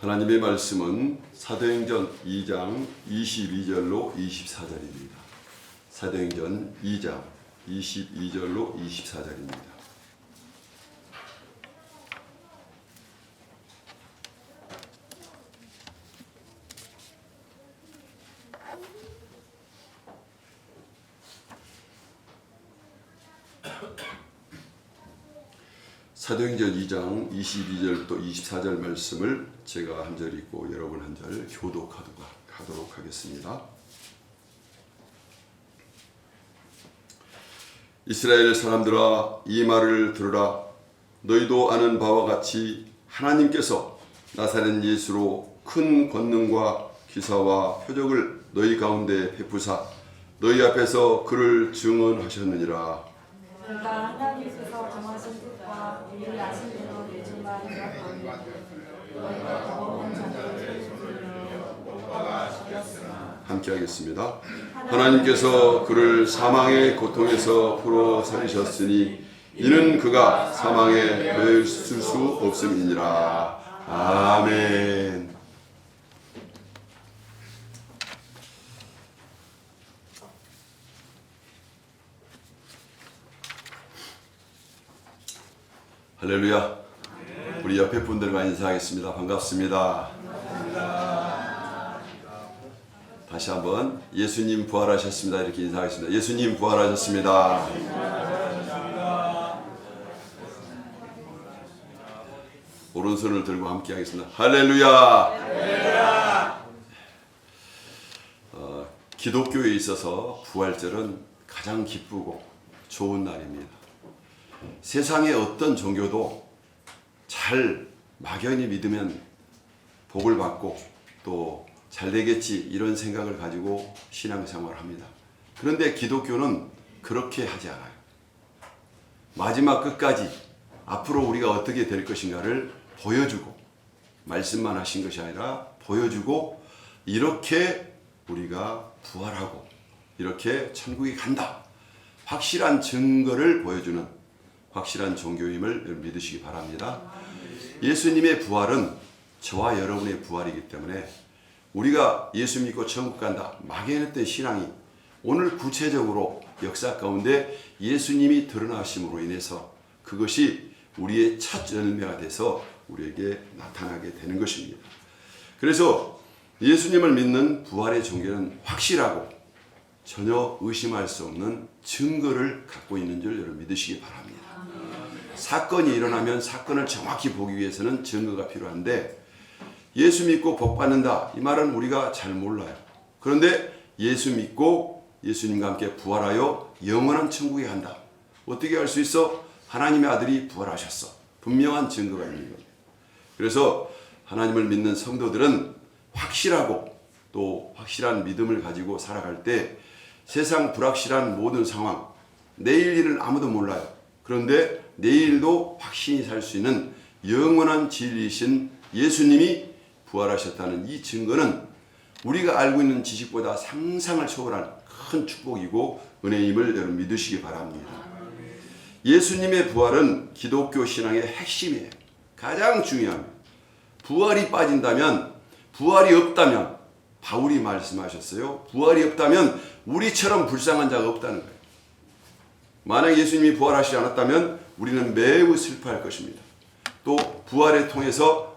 하나님의 말씀은 사도행전 2장 22절로 24절입니다. 사도행전 2장 22절로 24절입니다. 사도행전 2장 22절부터 24절 말씀을 제가 한 절 읽고 여러분 한 절 교독하도록 하겠습니다. 이스라엘 사람들아, 이 말을 들으라. 너희도 아는 바와 같이 하나님께서 나사렛 예수로 큰 권능과 기사와 표적을 너희 가운데 베푸사 너희 앞에서 그를 증언하셨느니라. 그러니까 하나님께서 정하신 뜻과 미리 아신 대로 내준 바 행하고 너희가 경험한 자들을 소유하였으나 함께 하겠습니다. 하나님께서 그를 사망의 고통에서 풀어 살리셨으니 이는 그가 사망에 놓여 있을 수 없음이니라. 아멘. 할렐루야. 우리 옆에 분들과 인사하겠습니다. 반갑습니다. 다시 한번 예수님 부활하셨습니다. 이렇게 인사하겠습니다. 예수님 부활하셨습니다. 오른손을 들고 함께 하겠습니다. 할렐루야. 기독교에 있어서 부활절은 가장 기쁘고 좋은 날입니다. 세상의 어떤 종교도 잘 막연히 믿으면 복을 받고 또 잘 되겠지 이런 생각을 가지고 신앙생활을 합니다. 그런데 기독교는 그렇게 하지 않아요. 마지막 끝까지 앞으로 우리가 어떻게 될 것인가를 보여주고 말씀만 하신 것이 아니라 보여주고 이렇게 우리가 부활하고 이렇게 천국에 간다. 확실한 증거를 보여주는 확실한 종교임을 믿으시기 바랍니다. 예수님의 부활은 저와 여러분의 부활이기 때문에 우리가 예수 믿고 천국 간다 막연했던 신앙이 오늘 구체적으로 역사 가운데 예수님이 드러나심으로 인해서 그것이 우리의 첫 열매가 돼서 우리에게 나타나게 되는 것입니다. 그래서 예수님을 믿는 부활의 종교는 확실하고 전혀 의심할 수 없는 증거를 갖고 있는 줄 여러분 믿으시기 바랍니다. 사건이 일어나면 사건을 정확히 보기 위해서는 증거가 필요한데 예수 믿고 복 받는다 이 말은 우리가 잘 몰라요. 그런데 예수 믿고 예수님과 함께 부활하여 영원한 천국에 간다. 어떻게 알 수 있어? 하나님의 아들이 부활하셨어. 분명한 증거가 있는 거예요. 그래서 하나님을 믿는 성도들은 확실하고 또 확실한 믿음을 가지고 살아갈 때 세상 불확실한 모든 상황, 내일 일은 아무도 몰라요. 그런데 내일도 확신이 살 수 있는 영원한 진리이신 예수님이 부활하셨다는 이 증거는 우리가 알고 있는 지식보다 상상을 초월한 큰 축복이고 은혜임을 여러분 믿으시기 바랍니다. 예수님의 부활은 기독교 신앙의 핵심이에요. 가장 중요합니다. 부활이 빠진다면, 부활이 없다면 바울이 말씀하셨어요. 부활이 없다면 우리처럼 불쌍한 자가 없다는 거예요. 만약 예수님이 부활하시지 않았다면 우리는 매우 슬퍼할 것입니다. 또 부활을 통해서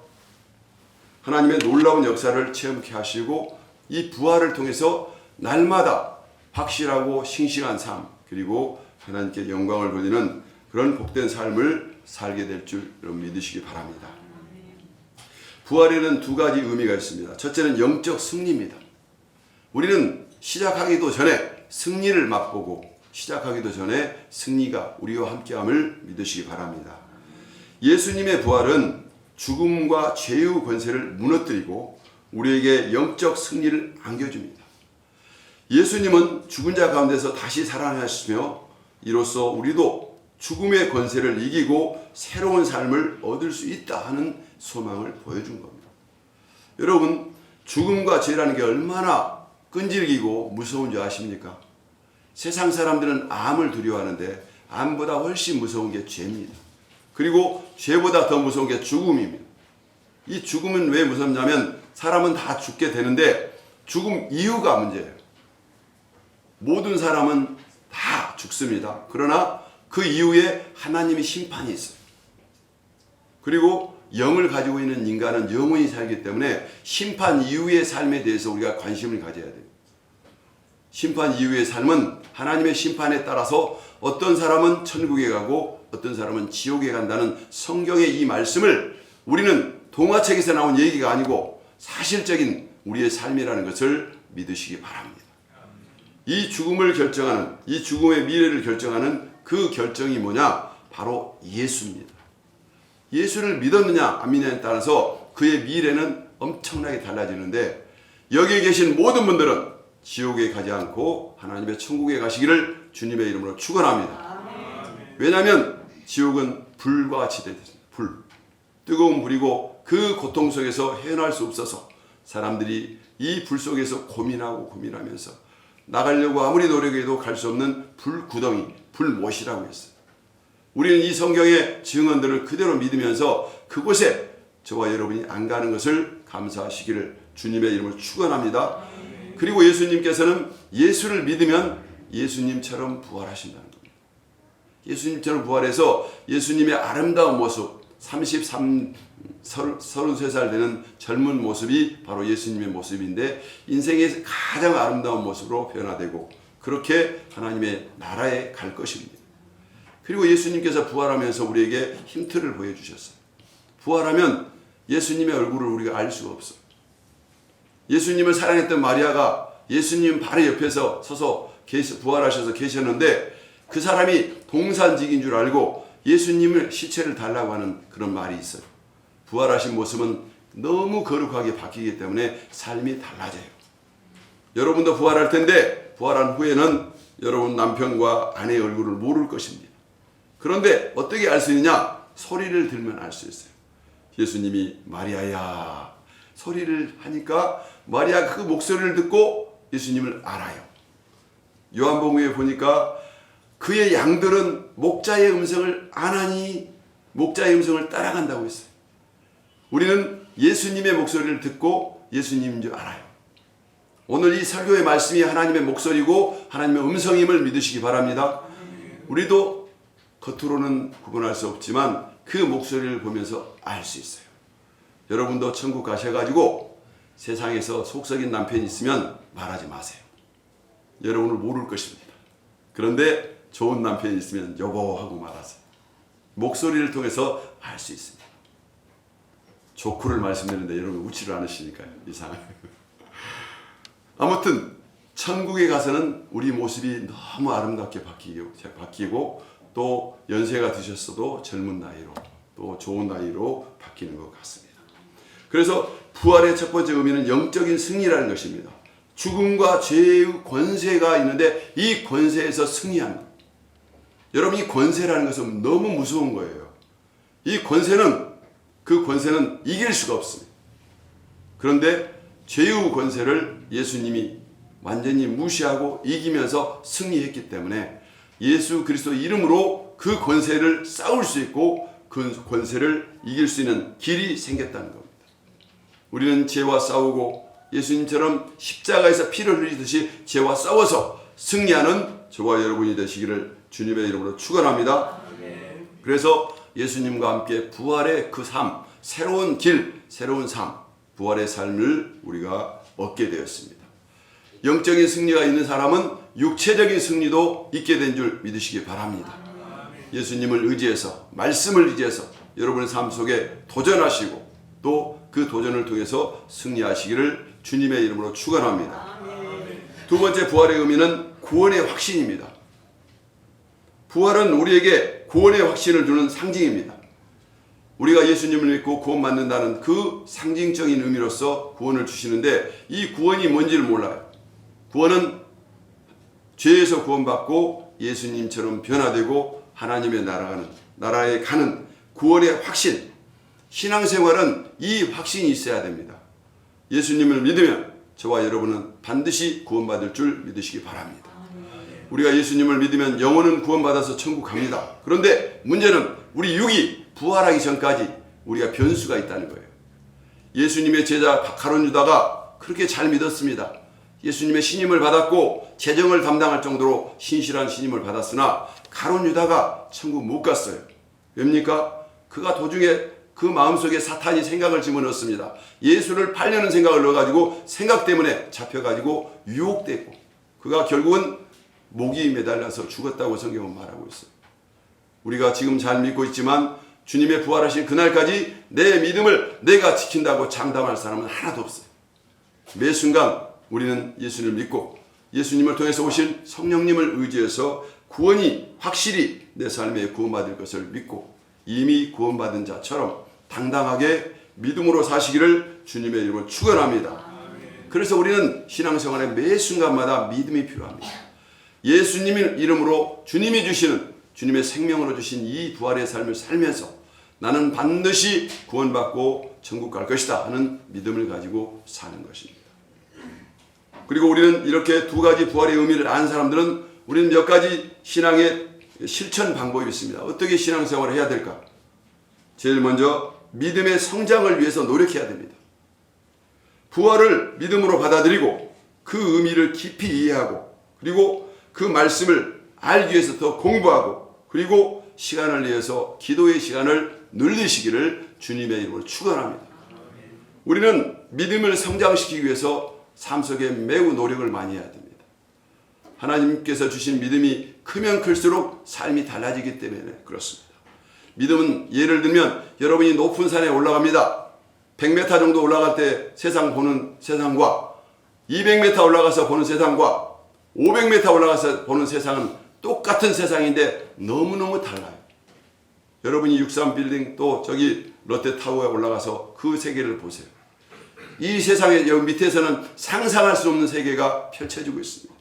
하나님의 놀라운 역사를 체험케 하시고 이 부활을 통해서 날마다 확실하고 싱싱한 삶 그리고 하나님께 영광을 돌리는 그런 복된 삶을 살게 될 줄 여러분 믿으시기 바랍니다. 부활에는 두 가지 의미가 있습니다. 첫째는 영적 승리입니다. 우리는 시작하기도 전에 승리를 맛보고 시작하기도 전에 승리가 우리와 함께함을 믿으시기 바랍니다. 예수님의 부활은 죽음과 죄의 권세를 무너뜨리고 우리에게 영적 승리를 안겨줍니다. 예수님은 죽은 자 가운데서 다시 살아나셨으며 이로써 우리도 죽음의 권세를 이기고 새로운 삶을 얻을 수 있다 하는 소망을 보여준 겁니다. 여러분, 죽음과 죄라는 게 얼마나 끈질기고 무서운 줄 아십니까? 세상 사람들은 암을 두려워하는데 암보다 훨씬 무서운 게 죄입니다. 그리고 죄보다 더 무서운 게 죽음입니다. 이 죽음은 왜 무섭냐면 사람은 다 죽게 되는데 죽음 이유가 문제예요. 모든 사람은 다 죽습니다. 그러나 그 이후에 하나님의 심판이 있어요. 그리고 영을 가지고 있는 인간은 영원히 살기 때문에 심판 이후의 삶에 대해서 우리가 관심을 가져야 돼요. 심판 이후의 삶은 하나님의 심판에 따라서 어떤 사람은 천국에 가고 어떤 사람은 지옥에 간다는 성경의 이 말씀을 우리는 동화책에서 나온 얘기가 아니고 사실적인 우리의 삶이라는 것을 믿으시기 바랍니다. 이 죽음을 결정하는, 이 죽음의 미래를 결정하는 그 결정이 뭐냐? 바로 예수입니다. 예수를 믿었느냐 안 믿느냐에 따라서 그의 미래는 엄청나게 달라지는데 여기에 계신 모든 분들은 지옥에 가지 않고 하나님의 천국에 가시기를 주님의 이름으로 축원합니다. 왜냐하면 지옥은 불과 같이 되어 있습니다. 불. 뜨거운 불이고 그 고통 속에서 헤어날 수 없어서 사람들이 이 불 속에서 고민하면서 나가려고 아무리 노력해도 갈 수 없는 불구덩이, 불못이라고 했어요. 우리는 이 성경의 증언들을 그대로 믿으면서 그곳에 저와 여러분이 안 가는 것을 감사하시기를 주님의 이름으로 축원합니다. 그리고 예수님께서는 예수를 믿으면 예수님처럼 부활하신다는 겁니다. 예수님처럼 부활해서 예수님의 아름다운 모습, 33살 되는 젊은 모습이 바로 예수님의 모습인데 인생의 가장 아름다운 모습으로 변화되고 그렇게 하나님의 나라에 갈 것입니다. 그리고 예수님께서 부활하면서 우리에게 힌트를 보여주셨어요. 부활하면 예수님의 얼굴을 우리가 알 수가 없어요. 예수님을 사랑했던 마리아가 예수님 바로 옆에서 서서 부활하셔서 계셨는데 그 사람이 동산직인 줄 알고 예수님을 시체를 달라고 하는 그런 말이 있어요. 부활하신 모습은 너무 거룩하게 바뀌기 때문에 삶이 달라져요. 여러분도 부활할 텐데 부활한 후에는 여러분 남편과 아내의 얼굴을 모를 것입니다. 그런데 어떻게 알 수 있느냐? 소리를 들으면 알 수 있어요. 예수님이 마리아야 소리를 하니까 마리아가 그 목소리를 듣고 예수님을 알아요. 요한복음에 보니까 그의 양들은 목자의 음성을 안 하니 목자의 음성을 따라간다고 했어요. 우리는 예수님의 목소리를 듣고 예수님인 줄 알아요. 오늘 이 설교의 말씀이 하나님의 목소리고 하나님의 음성임을 믿으시기 바랍니다. 우리도 겉으로는 구분할 수 없지만 그 목소리를 보면서 알 수 있어요. 여러분도 천국 가셔가지고 세상에서 속썩인 남편이 있으면 말하지 마세요. 여러분을 모를 것입니다. 그런데 좋은 남편이 있으면 여보 하고 말하세요. 목소리를 통해서 알 수 있습니다. 조크를 말씀드리는데 여러분 웃지를 않으시니까요. 이상해요. 아무튼 천국에 가서는 우리 모습이 너무 아름답게 바뀌고 또 연세가 드셨어도 젊은 나이로 또 좋은 나이로 바뀌는 것 같습니다. 그래서 부활의 첫 번째 의미는 영적인 승리라는 것입니다. 죽음과 죄의 권세가 있는데 이 권세에서 승리하는 것. 여러분 이 권세라는 것은 너무 무서운 거예요. 이 권세는 그 권세는 이길 수가 없습니다. 그런데 죄의 권세를 예수님이 완전히 무시하고 이기면서 승리했기 때문에 예수 그리스도 이름으로 그 권세를 싸울 수 있고 그 권세를 이길 수 있는 길이 생겼다는 겁니다. 우리는 죄와 싸우고 예수님처럼 십자가에서 피를 흘리듯이 죄와 싸워서 승리하는 저와 여러분이 되시기를 주님의 이름으로 축원합니다. 그래서 예수님과 함께 부활의 그 삶, 새로운 길, 새로운 삶, 부활의 삶을 우리가 얻게 되었습니다. 영적인 승리가 있는 사람은 육체적인 승리도 있게 된 줄 믿으시기 바랍니다. 예수님을 의지해서 말씀을 의지해서 여러분의 삶 속에 도전하시고 또 그 도전을 통해서 승리하시기를 주님의 이름으로 축원합니다. 두 번째 부활의 의미는 구원의 확신입니다. 부활은 우리에게 구원의 확신을 주는 상징입니다. 우리가 예수님을 믿고 구원받는다는 그 상징적인 의미로서 구원을 주시는데 이 구원이 뭔지를 몰라요. 구원은 죄에서 구원받고 예수님처럼 변화되고 하나님의 나라에 가는 구원의 확신. 신앙생활은 이 확신이 있어야 됩니다. 예수님을 믿으면 저와 여러분은 반드시 구원받을 줄 믿으시기 바랍니다. 우리가 예수님을 믿으면 영혼은 구원받아서 천국 갑니다. 그런데 문제는 우리 육이 부활하기 전까지 우리가 변수가 있다는 거예요. 예수님의 제자 가룟 유다가 그렇게 잘 믿었습니다. 예수님의 신임을 받았고 재정을 담당할 정도로 신실한 신임을 받았으나 가룟 유다가 천국 못 갔어요. 왜입니까? 그가 도중에 그 마음속에 사탄이 생각을 집어넣었습니다. 예수를 팔려는 생각을 넣어가지고 생각 때문에 잡혀가지고 유혹됐고 그가 결국은 목이 매달려서 죽었다고 성경은 말하고 있어요. 우리가 지금 잘 믿고 있지만 주님의 부활하신 그날까지 내 믿음을 내가 지킨다고 장담할 사람은 하나도 없어요. 매 순간 우리는 예수님을 믿고 예수님을 통해서 오신 성령님을 의지해서 구원이 확실히 내 삶에 구원받을 것을 믿고 이미 구원받은 자처럼 당당하게 믿음으로 사시기를 주님의 이름으로 축원합니다. 그래서 우리는 신앙생활의 매 순간마다 믿음이 필요합니다. 예수님의 이름으로 주님이 주시는 주님의 생명으로 주신 이 부활의 삶을 살면서 나는 반드시 구원받고 천국 갈 것이다 하는 믿음을 가지고 사는 것입니다. 그리고 우리는 이렇게 두 가지 부활의 의미를 아는 사람들은 우리는 몇 가지 신앙의 실천 방법이 있습니다. 어떻게 신앙생활을 해야 될까? 제일 먼저 믿음의 성장을 위해서 노력해야 됩니다. 부활을 믿음으로 받아들이고 그 의미를 깊이 이해하고 그리고 그 말씀을 알기 위해서 더 공부하고 그리고 시간을 내서 기도의 시간을 늘리시기를 주님의 이름으로 축원합니다. 우리는 믿음을 성장시키기 위해서 삶 속에 매우 노력을 많이 해야 됩니다. 하나님께서 주신 믿음이 크면 클수록 삶이 달라지기 때문에 그렇습니다. 믿음은 예를 들면 여러분이 높은 산에 올라갑니다. 100m 정도 올라갈 때 세상 보는 세상과 200m 올라가서 보는 세상과 500m 올라가서 보는 세상은 똑같은 세상인데 너무너무 달라요. 여러분이 63빌딩 또 저기 롯데타워에 올라가서 그 세계를 보세요. 이 세상의 여기 밑에서는 상상할 수 없는 세계가 펼쳐지고 있습니다.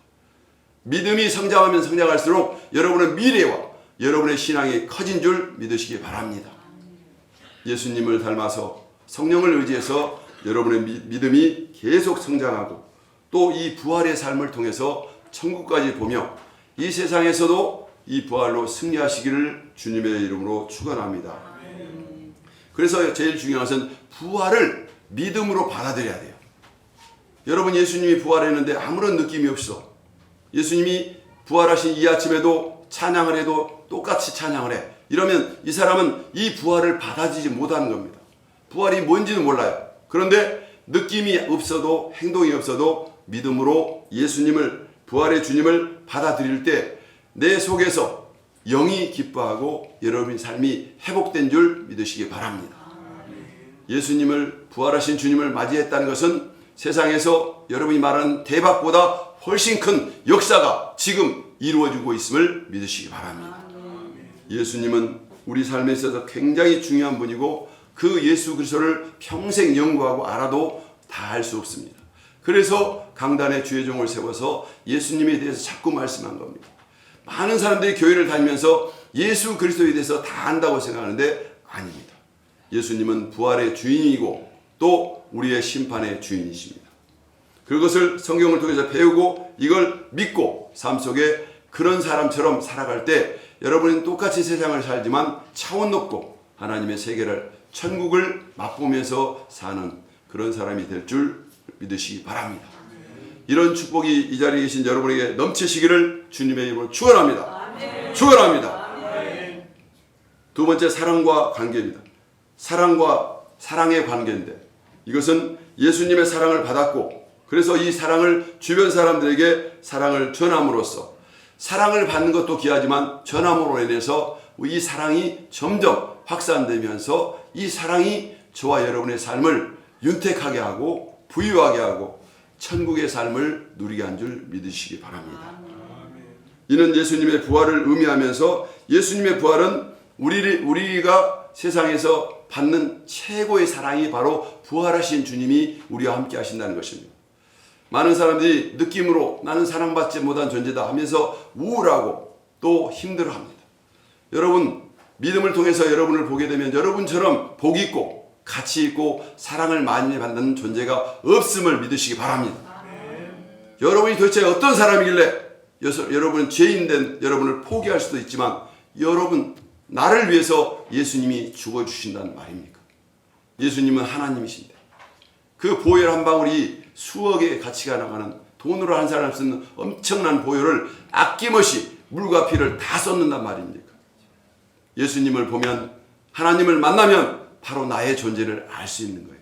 믿음이 성장하면 성장할수록 여러분의 미래와 여러분의 신앙이 커진 줄 믿으시기 바랍니다. 예수님을 닮아서 성령을 의지해서 여러분의 믿음이 계속 성장하고 또 이 부활의 삶을 통해서 천국까지 보며 이 세상에서도 이 부활로 승리하시기를 주님의 이름으로 축원합니다. 그래서 제일 중요한 것은 부활을 믿음으로 받아들여야 돼요. 여러분 예수님이 부활했는데 아무런 느낌이 없어. 예수님이 부활하신 이 아침에도 찬양을 해도 똑같이 찬양을 해. 이러면 이 사람은 이 부활을 받아들이지 못하는 겁니다. 부활이 뭔지는 몰라요. 그런데 느낌이 없어도 행동이 없어도 믿음으로 예수님을 부활의 주님을 받아들일 때 내 속에서 영이 기뻐하고 여러분의 삶이 회복된 줄 믿으시기 바랍니다. 예수님을 부활하신 주님을 맞이했다는 것은 세상에서 여러분이 말하는 대박보다 훨씬 큰 역사가 지금 이루어지고 있음을 믿으시기 바랍니다. 예수님은 우리 삶에 있어서 굉장히 중요한 분이고 그 예수 그리스도를 평생 연구하고 알아도 다 알 수 없습니다. 그래서 강단에 주의 종을 세워서 예수님에 대해서 자꾸 말씀한 겁니다. 많은 사람들이 교회를 다니면서 예수 그리스도에 대해서 다 안다고 생각하는데 아닙니다. 예수님은 부활의 주인이고 또 우리의 심판의 주인이십니다. 그것을 성경을 통해서 배우고 이걸 믿고 삶 속에 그런 사람처럼 살아갈 때 여러분은 똑같이 세상을 살지만 차원 높고 하나님의 세계를 천국을 맛보면서 사는 그런 사람이 될 줄 믿으시기 바랍니다. 이런 축복이 이 자리에 계신 여러분에게 넘치시기를 주님의 이름으로 축원합니다. 축원합니다. 두 번째 사랑과 관계입니다. 사랑과 사랑의 관계인데 이것은 예수님의 사랑을 받았고 그래서 이 사랑을 주변 사람들에게 사랑을 전함으로써 사랑을 받는 것도 귀하지만 전함으로 인해서 이 사랑이 점점 확산되면서 이 사랑이 저와 여러분의 삶을 윤택하게 하고 부유하게 하고 천국의 삶을 누리게 한 줄 믿으시기 바랍니다. 이는 예수님의 부활을 의미하면서 예수님의 부활은 우리가 세상에서 받는 최고의 사랑이 바로 부활하신 주님이 우리와 함께 하신다는 것입니다. 많은 사람들이 느낌으로 나는 사랑받지 못한 존재다 하면서 우울하고 또 힘들어합니다. 여러분 믿음을 통해서 여러분을 보게 되면 여러분처럼 복 있고 가치 있고 사랑을 많이 받는 존재가 없음을 믿으시기 바랍니다. 여러분이 도대체 어떤 사람이길래 여러분은 죄인된 여러분을 포기할 수도 있지만 여러분 나를 위해서 예수님이 죽어주신다는 말입니까? 예수님은 하나님이신데 그 보혈 한 방울이 수억의 가치가 나가는, 돈으로 한 사람 쓰는 엄청난 보혈을 아낌없이 물과 피를 다 쏟는단 말입니까? 예수님을 보면, 하나님을 만나면 바로 나의 존재를 알 수 있는 거예요.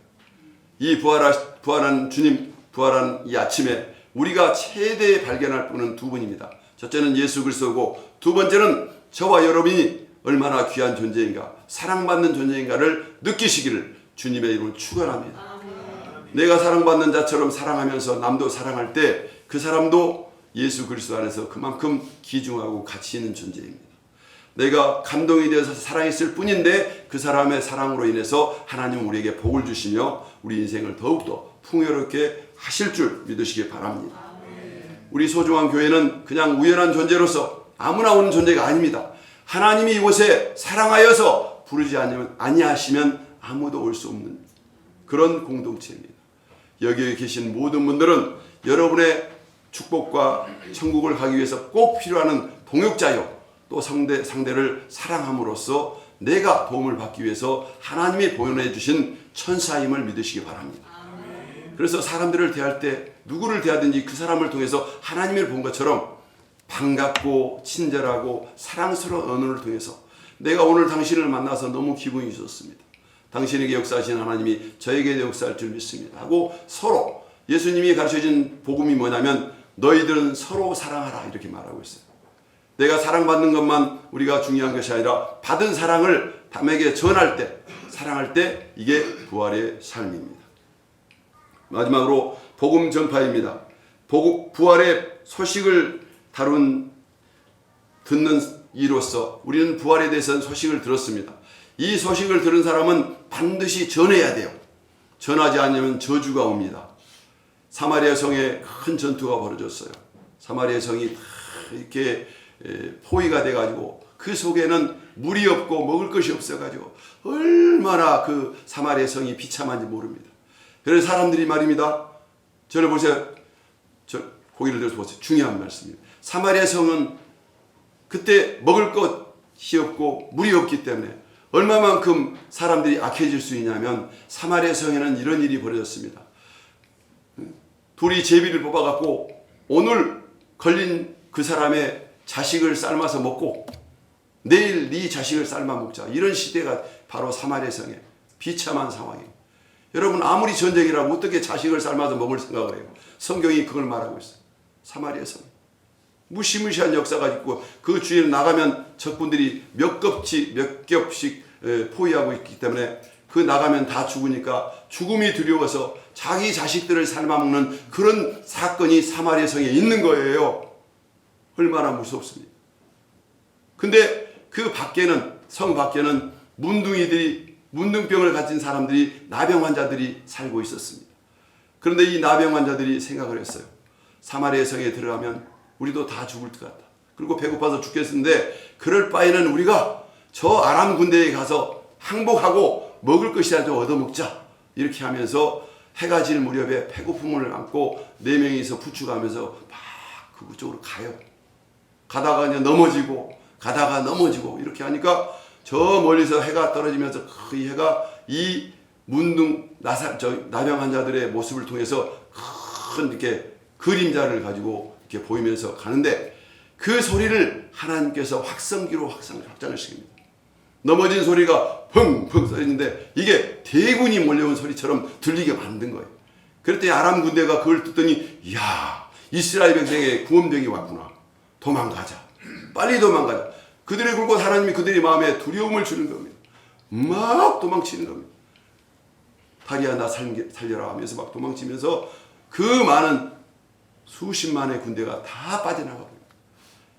이 부활한 주님, 부활한 이 아침에 우리가 최대의 발견할 분은 두 분입니다. 첫째는 예수 그리스도고, 두 번째는 저와 여러분이 얼마나 귀한 존재인가, 사랑받는 존재인가를 느끼시기를 주님의 이름으로 축원합니다. 내가 사랑받는 자처럼 사랑하면서 남도 사랑할 때 그 사람도 예수 그리스도 안에서 그만큼 귀중하고 가치 있는 존재입니다. 내가 감동이 되어서 사랑했을 뿐인데 그 사람의 사랑으로 인해서 하나님은 우리에게 복을 주시며 우리 인생을 더욱더 풍요롭게 하실 줄 믿으시기 바랍니다. 우리 소중한 교회는 그냥 우연한 존재로서 아무나 오는 존재가 아닙니다. 하나님이 이곳에 사랑하여서 부르지 아니하시면 아무도 올 수 없는 그런 공동체입니다. 여기에 계신 모든 분들은 여러분의 축복과 천국을 가기 위해서 꼭 필요한 동역자요, 또 상대를 사랑함으로써 내가 도움을 받기 위해서 하나님이 보내주신 주신 천사임을 믿으시기 바랍니다. 그래서 사람들을 대할 때 누구를 대하든지 그 사람을 통해서 하나님을 본 것처럼 반갑고 친절하고 사랑스러운 언어를 통해서 내가 오늘 당신을 만나서 너무 기분이 좋습니다. 당신에게 역사하신 하나님이 저에게도 역사할 줄 믿습니다 하고 서로, 예수님이 가르쳐준 복음이 뭐냐면 너희들은 서로 사랑하라 이렇게 말하고 있어요. 내가 사랑받는 것만 우리가 중요한 것이 아니라 받은 사랑을 남에게 전할 때, 사랑할 때, 이게 부활의 삶입니다. 마지막으로 복음 전파입니다. 부활의 소식을 듣는 이로서 우리는 부활에 대해서는 소식을 들었습니다. 이 소식을 들은 사람은 반드시 전해야 돼요. 전하지 않으면 저주가 옵니다. 사마리아 성에 큰 전투가 벌어졌어요. 사마리아 성이 다 이렇게 포위가 돼가지고 그 속에는 물이 없고 먹을 것이 없어가지고 얼마나 그 사마리아 성이 비참한지 모릅니다. 그래서 사람들이 말입니다. 저를 보세요. 고개를 들어서 보세요. 중요한 말씀입니다. 사마리아 성은 그때 먹을 것이 없고 물이 없기 때문에 얼마만큼 사람들이 악해질 수 있냐면, 사마리아 성에는 이런 일이 벌어졌습니다. 둘이 제비를 뽑아갖고 오늘 걸린 그 사람의 자식을 삶아서 먹고 내일 네 자식을 삶아 먹자, 이런 시대가 바로 사마리아 성의 비참한 상황이에요. 여러분, 아무리 전쟁이라고 어떻게 자식을 삶아서 먹을 생각을 해요? 성경이 그걸 말하고 있어요. 사마리아 성 무시무시한 역사가 있고 그 주위에 나가면 적군들이 몇 겹씩 포위하고 있기 때문에 그 나가면 다 죽으니까 죽음이 두려워서 자기 자식들을 삶아먹는 그런 사건이 사마리아 성에 있는 거예요. 얼마나 무섭습니까? 근데 그 밖에는, 성 밖에는 문둥병을 가진 사람들이, 나병 환자들이 살고 있었습니다. 그런데 이 나병 환자들이 생각을 했어요. 사마리아 성에 들어가면 우리도 다 죽을 것 같다. 그리고 배고파서 죽겠는데 그럴 바에는 우리가 저 아람 군대에 가서 항복하고 먹을 것이라도 얻어먹자. 이렇게 하면서 해가 질 무렵에 배고픔을 안고 4명이서 부축하면서 막 그쪽으로 가요. 가다가 이제 가다가 넘어지고 이렇게 하니까 저 멀리서 해가 떨어지면서 그 해가 이 나병 환자들의 모습을 통해서 큰 이렇게 그림자를 가지고 이렇게 보이면서 가는데, 그 소리를 하나님께서 확성기로 확장을 시킵니다. 넘어진 소리가 펑펑 쏘리는데 이게 대군이 몰려온 소리처럼 들리게 만든 거예요. 그랬더니 아람 군대가 그걸 듣더니, 이야, 이스라엘 백성에게 구원병이 왔구나. 도망가자. 빨리 도망가자. 그들의 굴고 하나님이 그들의 마음에 두려움을 주는 겁니다. 막 도망치는 겁니다. 다리야 나 살려라 하면서 막 도망치면서 그 많은 수십만의 군대가 다 빠져나가고,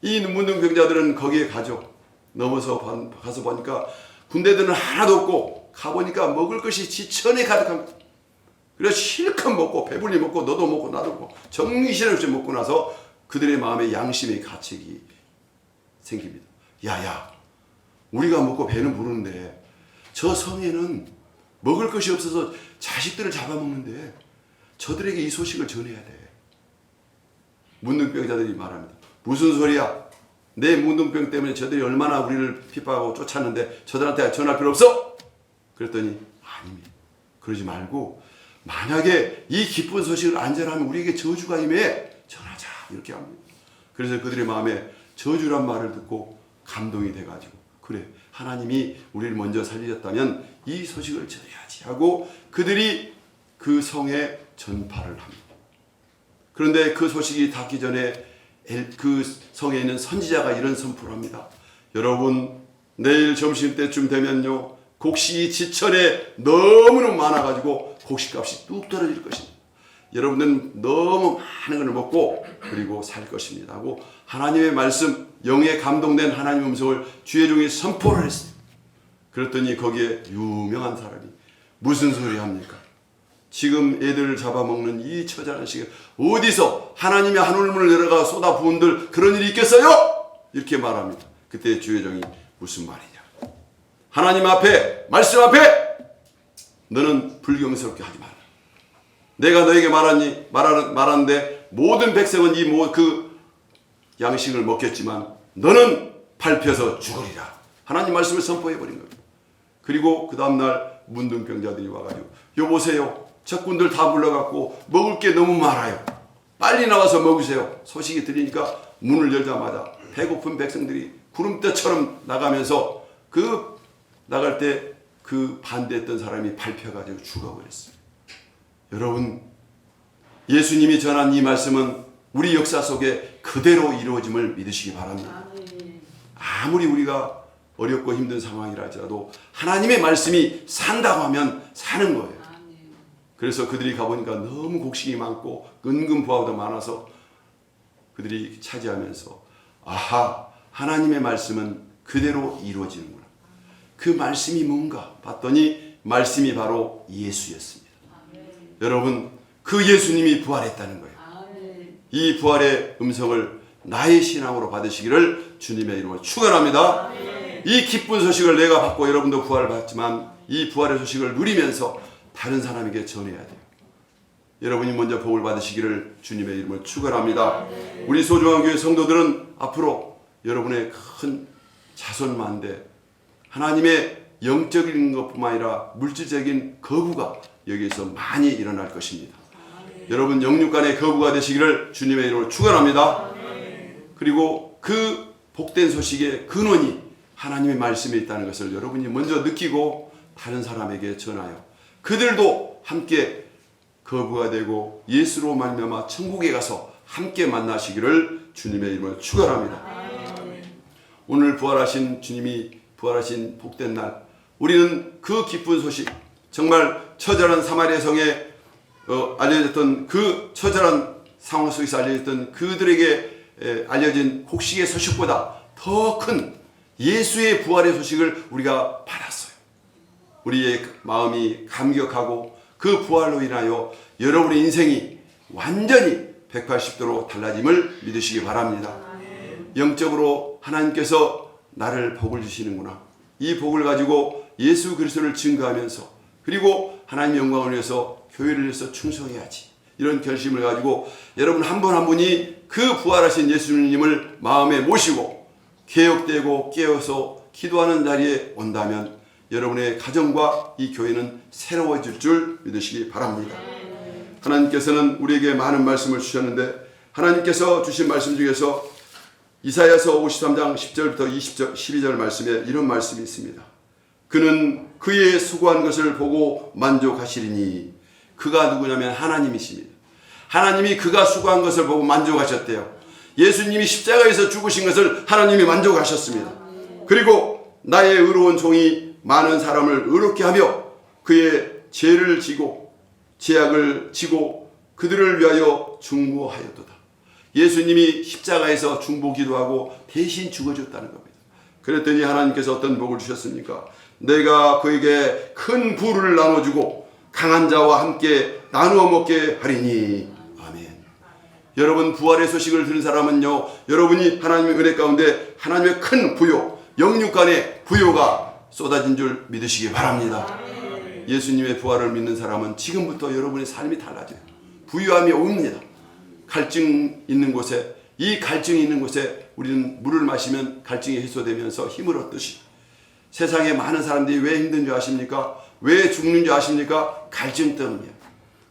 이 문둥병자들은 거기에 가죠. 가서 보니까 군대들은 하나도 없고, 가보니까 먹을 것이 지천에 가득합니다. 그래서 실컷 먹고 배불리 먹고 너도 먹고 나도 먹고 정신없이 먹고 나서 그들의 마음에 양심의 가책이 생깁니다. 야야, 우리가 먹고 배는 부르는데 저 성에는 먹을 것이 없어서 자식들을 잡아먹는데 저들에게 이 소식을 전해야 돼. 문둥병자들이 말합니다. 무슨 소리야? 내 문둥병 때문에 저들이 얼마나 우리를 핍박하고 쫓았는데 저들한테 전할 필요 없어? 그랬더니 아닙니다. 그러지 말고 만약에 이 기쁜 소식을 안 전하면 우리에게 저주가 임해 전하자 이렇게 합니다. 그래서 그들의 마음에 저주란 말을 듣고 감동이 돼가지고 그래 하나님이 우리를 먼저 살리셨다면 이 소식을 전해야지 하고 그들이 그 성에 전파를 합니다. 그런데 그 소식이 닿기 전에 그 성에 있는 선지자가 이런 선포를 합니다. 여러분 내일 점심때쯤 되면요 곡식이 지천에 너무너무 많아가지고 곡식값이 뚝 떨어질 것입니다. 여러분들은 너무 많은 걸 먹고 그리고 살 것입니다 하고 하나님의 말씀 영에 감동된 하나님의 음성을 주의 종이 선포를 했어요. 그랬더니 거기에 유명한 사람이 무슨 소리 합니까? 지금 애들을 잡아먹는 이 처절한 시기에 어디서 하나님의 하늘문을 열어가 쏟아부은들 그런 일이 있겠어요? 이렇게 말합니다. 그때 주의 종이 무슨 말이냐? 하나님 앞에 말씀 앞에 너는 불경스럽게 하지 마라. 내가 너에게 말하는데 모든 백성은 그 양식을 먹겠지만 너는 밟혀서 죽으리라. 하나님 말씀을 선포해버린 겁니다. 그리고 그 다음날 문둥병자들이 와가지고 여보세요. 적군들 다 불러갖고 먹을 게 너무 많아요. 빨리 나와서 먹으세요. 소식이 들리니까 문을 열자마자 배고픈 백성들이 구름대처럼 나가면서 나갈 때 그 반대했던 사람이 밟혀가지고 죽어버렸어요. 여러분 예수님이 전한 이 말씀은 우리 역사 속에 그대로 이루어짐을 믿으시기 바랍니다. 아무리 우리가 어렵고 힘든 상황이라 할지라도 하나님의 말씀이 산다고 하면 사는 거예요. 그래서 그들이 가보니까 너무 곡식이 많고 은근 부하도 많아서 그들이 차지하면서 아하 하나님의 말씀은 그대로 이루어지는구나. 그 말씀이 뭔가 봤더니 말씀이 바로 예수였습니다. 여러분 그 예수님이 부활했다는 거예요. 이 부활의 음성을 나의 신앙으로 받으시기를 주님의 이름으로 축원합니다. 이 기쁜 소식을 내가 받고 여러분도 부활을 받지만 이 부활의 소식을 누리면서 다른 사람에게 전해야 돼요. 여러분이 먼저 복을 받으시기를 주님의 이름으로 축원합니다. 우리 소중한 교회 성도들은 앞으로 여러분의 큰 자손만대 하나님의 영적인 것뿐만 아니라 물질적인 거부가 여기에서 많이 일어날 것입니다. 여러분 영육간의 거부가 되시기를 주님의 이름으로 축원합니다. 그리고 그 복된 소식의 근원이 하나님의 말씀에 있다는 것을 여러분이 먼저 느끼고 다른 사람에게 전하여 그들도 함께 거부가 되고 예수로 말미암아 천국에 가서 함께 만나시기를 주님의 이름으로 축원합니다. 오늘 부활하신 주님이 부활하신 복된 날 우리는 그 기쁜 소식 정말 처절한 사마리아 성에 알려졌던 그 처절한 상황 속에서 알려졌던 그들에게 알려진 곡식의 소식보다 더 큰 예수의 부활의 소식을 우리가 받았어요. 우리의 마음이 감격하고 그 부활로 인하여 여러분의 인생이 완전히 180도로 달라짐을 믿으시기 바랍니다. 영적으로 하나님께서 나를 복을 주시는구나. 이 복을 가지고 예수 그리스도를 증거하면서 그리고 하나님 영광을 위해서 교회를 위해서 충성해야지. 이런 결심을 가지고 여러분 한 분 한 분이 그 부활하신 예수님을 마음에 모시고 개혁되고 깨어서 기도하는 자리에 온다면 여러분의 가정과 이 교회는 새로워질 줄 믿으시기 바랍니다. 하나님께서는 우리에게 많은 말씀을 주셨는데 하나님께서 주신 말씀 중에서 이사야서 53장 10절부터 20절, 12절 말씀에 이런 말씀이 있습니다. 그는 그의 수고한 것을 보고 만족하시리니 그가 누구냐면 하나님이십니다. 하나님이 그가 수고한 것을 보고 만족하셨대요. 예수님이 십자가에서 죽으신 것을 하나님이 만족하셨습니다. 그리고 나의 의로운 종이 많은 사람을 의롭게 하며 그의 죄를 지고 죄악을 지고 그들을 위하여 중보하였도다. 예수님이 십자가에서 중보기도 하고 대신 죽어줬다는 겁니다. 그랬더니 하나님께서 어떤 복을 주셨습니까? 내가 그에게 큰 부를 나눠주고 강한 자와 함께 나누어 먹게 하리니. 아멘. 여러분 부활의 소식을 들은 사람은요 여러분이 하나님의 은혜 가운데 하나님의 큰 부요 영육간의 부요가 쏟아진 줄 믿으시기 바랍니다. 예수님의 부활을 믿는 사람은 지금부터 여러분의 삶이 달라져요. 부유함이 옵니다. 갈증 있는 곳에 이 갈증이 있는 곳에 우리는 물을 마시면 갈증이 해소되면서 힘을 얻듯이 세상에 많은 사람들이 왜 힘든 줄 아십니까? 왜 죽는 줄 아십니까? 갈증 때문이에요.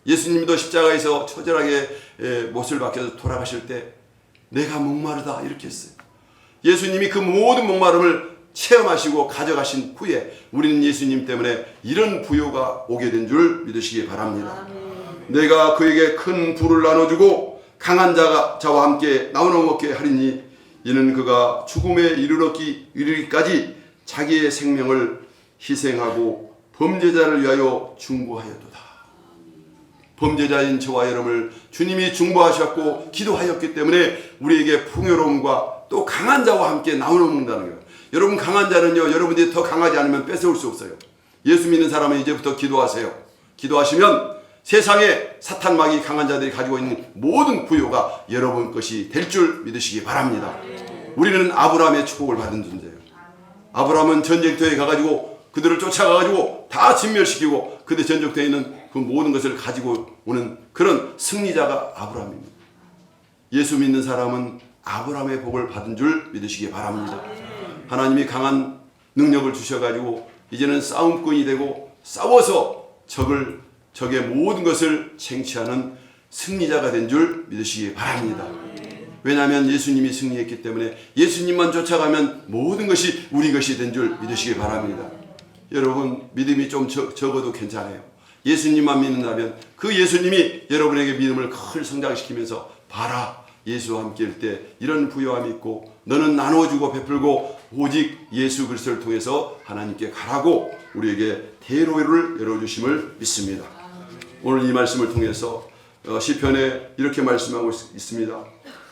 예수님도 십자가에서 처절하게 못을 박혀서 돌아가실 때 내가 목마르다 이렇게 했어요. 예수님이 그 모든 목마름을 체험하시고 가져가신 후에 우리는 예수님 때문에 이런 부요가 오게 된 줄 믿으시기 바랍니다. 내가 그에게 큰 부를 나눠주고 강한 자와 함께 나누어 먹게 하리니 이는 그가 죽음에 이르기까지 자기의 생명을 희생하고 범죄자를 위하여 중보하였도다. 범죄자인 저와 여러분을 주님이 중보하셨고 기도하였기 때문에 우리에게 풍요로움과 또 강한 자와 함께 나누어 먹는다는 거예요. 여러분, 강한 자는요, 여러분들이 더 강하지 않으면 뺏어올 수 없어요. 예수 믿는 사람은 이제부터 기도하세요. 기도하시면 세상에 사탄 마귀 강한 자들이 가지고 있는 모든 부요가 여러분 것이 될 줄 믿으시기 바랍니다. 우리는 아브라함의 축복을 받은 존재예요. 아브라함은 전쟁터에 가가지고 그들을 쫓아가가지고 다 진멸시키고 그들 전쟁터에 있는 그 모든 것을 가지고 오는 그런 승리자가 아브라함입니다. 예수 믿는 사람은 아브라함의 복을 받은 줄 믿으시기 바랍니다. 하나님이 강한 능력을 주셔가지고 이제는 싸움꾼이 되고 싸워서 적의 모든 것을 쟁취하는 승리자가 된 줄 믿으시기 바랍니다. 왜냐하면 예수님이 승리했기 때문에 예수님만 쫓아가면 모든 것이 우리 것이 된 줄 믿으시기 바랍니다. 여러분, 믿음이 좀 적어도 괜찮아요. 예수님만 믿는다면 그 예수님이 여러분에게 믿음을 큰 성장시키면서 봐라, 예수와 함께일 때 이런 부요함이 있고 너는 나누어주고 베풀고 오직 예수 그리스도를 통해서 하나님께 가라고 우리에게 대로를 열어주심을 믿습니다. 오늘 이 말씀을 통해서 시편에 이렇게 말씀하고 있습니다.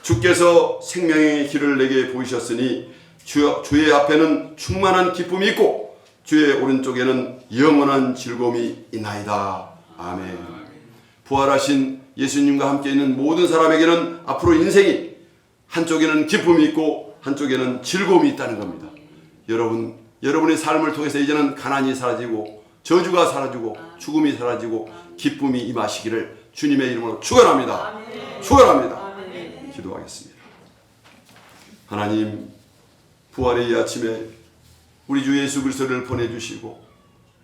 주께서 생명의 길을 내게 보이셨으니 주의 앞에는 충만한 기쁨이 있고 주의 오른쪽에는 영원한 즐거움이 있나이다. 아멘. 부활하신 예수님과 함께 있는 모든 사람에게는 앞으로 인생이 한쪽에는 기쁨이 있고 한쪽에는 즐거움이 있다는 겁니다. 여러분의 삶을 통해서 이제는 가난이 사라지고 저주가 사라지고 죽음이 사라지고 기쁨이 임하시기를 주님의 이름으로 축원합니다. 축원합니다. 기도하겠습니다. 하나님, 부활의 이 아침에 우리 주 예수 그리스도를 보내주시고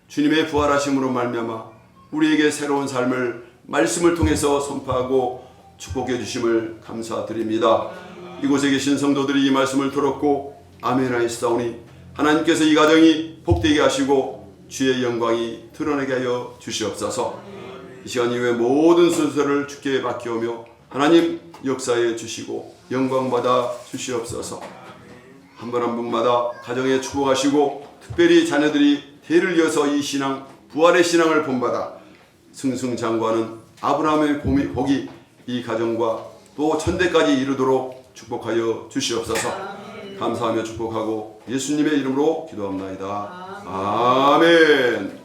주님의 부활하심으로 말미암아 우리에게 새로운 삶을 말씀을 통해서 선포하고 축복해 주심을 감사드립니다. 이곳에 계신 성도들이 이 말씀을 들었고 아멘 하였사오니 하나님께서 이 가정이 복되게 하시고 주의 영광이 드러나게 하여 주시옵소서. 이 시간 이후에 모든 순서를 주께 맡겨오며 하나님 역사해 주시고 영광 받아 주시옵소서. 한 분 한 분마다 가정에 축복하시고 특별히 자녀들이 대를 이어서 이 신앙, 부활의 신앙을 본받아 승승장구하는 아브라함의 복이 이 가정과 또 천대까지 이루도록 축복하여 주시옵소서. 감사하며 축복하고 예수님의 이름으로 기도합나이다. 아멘.